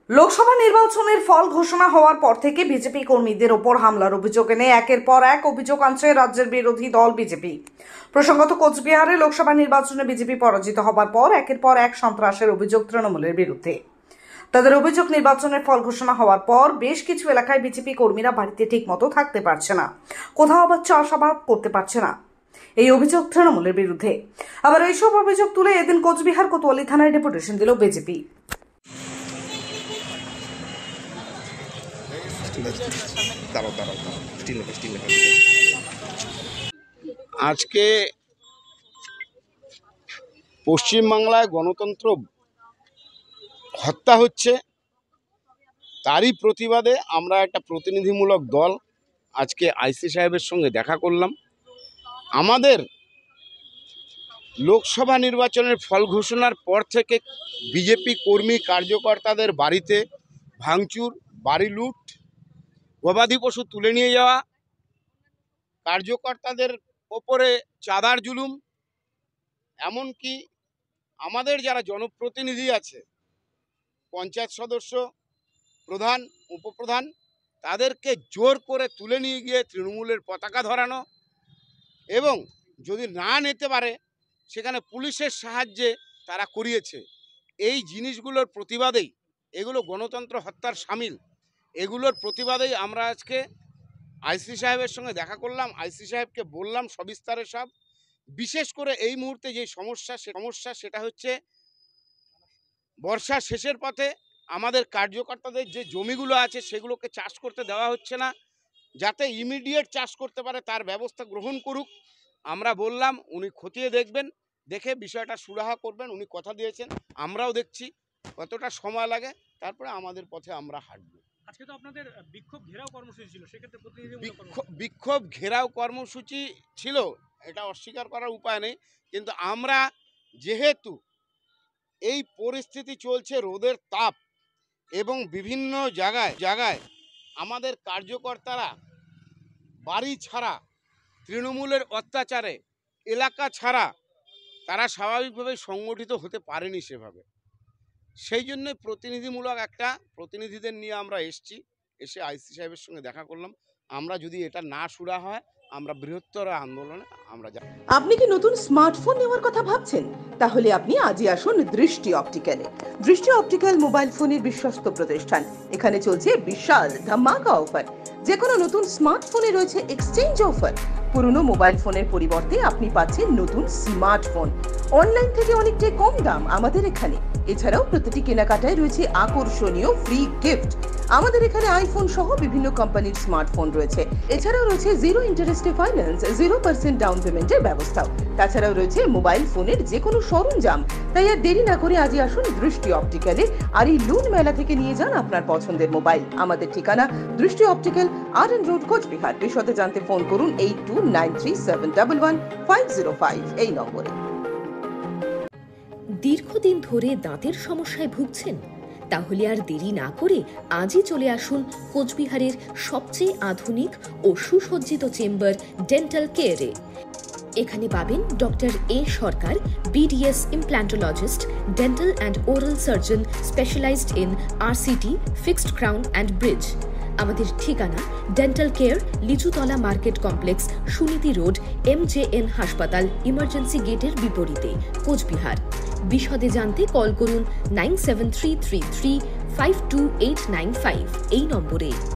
লোকসভা নির্বাচনের ফল ঘোষণা হওয়ার পর থেকে বিজেপি কর্মীদের ওপর হামলার অভিযোগ এনে একের পর এক অভিযোগ আনছে রাজ্যের বিরোধী দল বিজেপি। প্রসঙ্গত, কোচবিহারে লোকসভা নির্বাচনে বিজেপি পরাজিত হবার পর একের পর এক সন্ত্রাসের অভিযোগ তৃণমূলের বিরুদ্ধে। তাদের অভিযোগ, নির্বাচনের ফল ঘোষণা হওয়ার পর বেশ কিছু এলাকায় বিজেপি কর্মীরা বাড়িতে ঠিক মতো থাকতে পারছে না, কোথাও আবার চাষাবাদ করতে পারছে না। এই অভিযোগ তৃণমূলের বিরুদ্ধে। আবার এইসব অভিযোগ তুলে এদিন কোচবিহার কোতোয়ালি থানায় ডেপুটেশন দিল বিজেপি। আজকে পশ্চিমবাংলায় গণতন্ত্র হত্যা হচ্ছে, তারই প্রতিবাদে আমরা একটা প্রতিনিধিমূলক দল আজকে আইসি সাহেবের সঙ্গে দেখা করলাম। আমাদের লোকসভা নির্বাচনের ফল ঘোষণার পর থেকে বিজেপি কর্মী কার্যকর্তাদের বাড়িতে ভাঙচুর, বাড়ি লুট, গবাদি পশু তুলে নিয়ে যাওয়া, কার্যকর্তাদের ওপরে চাঁদার জুলুম, এমনকি আমাদের যারা জনপ্রতিনিধি আছে, পঞ্চায়েত সদস্য, প্রধান, উপপ্রধান, তাদেরকে জোর করে তুলে নিয়ে গিয়ে তৃণমূলের পতাকা ধরানো এবং যদি না নিতে পারে সেখানে পুলিশের সাহায্যে তারা করিয়েছে। এই জিনিসগুলোর প্রতিবাদেই, এগুলো গণতন্ত্র হত্যার শামিল, এগুলোর প্রতিবাদেই আমরা আজকে আইসি সাহেবের সঙ্গে দেখা করলাম। আইসি সাহেবকে বললাম সবিস্তারে সব, বিশেষ করে এই মুহূর্তে যে সমস্যা সেটা হচ্ছে বর্ষা শেষের পথে আমাদের কার্যকর্তাদের যে জমিগুলো আছে সেগুলোকে চাষ করতে দেওয়া হচ্ছে না, যাতে ইমিডিয়েট চাষ করতে পারে তার ব্যবস্থা গ্রহণ করুক। আমরা বললাম, উনি খতিয়ে দেখবেন, দেখে বিষয়টা সুরাহা করবেন, উনি কথা দিয়েছেন। আমরাও দেখছি কতটা সময় লাগে, তারপরে আমাদের পথে আমরা হাঁটব। আজকে তো আপনাদের বিক্ষোভ ঘেরাও কর্মসূচি ছিল, সেক্ষেত্রে বিক্ষোভ ঘেরাও কর্মসূচি ছিল, এটা অস্বীকার করার উপায় নেই। কিন্তু আমরা যেহেতু এই পরিস্থিতি চলছে, রোদের তাপ এবং বিভিন্ন জায়গায় আমাদের কার্যকর্তারা বাড়ি ছাড়া, তৃণমূলের অত্যাচারে এলাকা ছাড়া তারা স্বাভাবিকভাবে সংগঠিত হতে পারেনি সেভাবে। সেই জন্য প্রতিনিধিমূলক একটা প্রতিনিধিদের নিয়ে আমরা এসে আইসি সাহেবের সঙ্গে দেখা করলাম। আমরা যদি এটা না সুরা হয়, আমরা বৃহত্তর আন্দোলনে আমরা যাব। আপনি কি নতুন স্মার্টফোন নেওয়ার কথা ভাবছেন? তাহলে আপনি আজই আসুন দৃষ্টি অপটিক্যালে। দৃষ্টি অপটিক্যাল মোবাইল ফোনের বিশ্বস্ত প্রতিষ্ঠান। এখানে চলছে বিশাল ধামাকা অফার। যে কোনো নতুন স্মার্টফোনে রয়েছে এক্সচেঞ্জ অফার। পুরনো মোবাইল ফোনের পরিবর্তে আপনি পাচ্ছেন নতুন স্মার্টফোন অনলাইন থেকে অনেকটাই কম দাম আমাদের এখানে। এছাড়াও প্রতিটি কেনাকাটায় রয়েছে আকর্ষণীয় ফ্রি গিফট। আমাদের এখানে আইফোন সহ বিভিন্ন কোম্পানির স্মার্টফোন রয়েছে। এছাড়াও রয়েছে 0 ইন্টারেস্টে ফাইন্যান্স, 0% ডাউন পেমেন্টের ব্যবস্থাও। তাছাড়াও রয়েছে মোবাইল ফোনের যে কোনো সরঞ্জাম। তাই আর দেরি না করে আজই আসুন দৃষ্টি অপটিক্যালে, আর এই লুন মেলা থেকে নিয়ে যান আপনার পছন্দের মোবাইল। আমাদের ঠিকানা দৃষ্টি অপটিক্যাল, RN রোড, কোচবিহার। বিশদে জানতে ফোন করুন 8293711505 এই নম্বরে। দীর্ঘদিন ধরে দাঁতের সমস্যায় ভুগছেন? তাহলে আর দেরি না করে আজই চলে আসুন কোচবিহারের সবচেয়ে আধুনিক ও সুসজ্জিত চেম্বার ডেন্টাল কেয়ারে। এখানে পাবেন doctor A Sarkar, BDS implantologist, dental and oral surgeon specialized in RCT, fixed crown and bridge. আমাদের ঠিকানা dental care, Lichutala market complex, Suniti road, MJN হাসপাতাল ইমার্জেন্সি গেটের বিপরীতে, কোচবিহার। বিশদে জানতে কল করুন 9733352895 এই নম্বরে।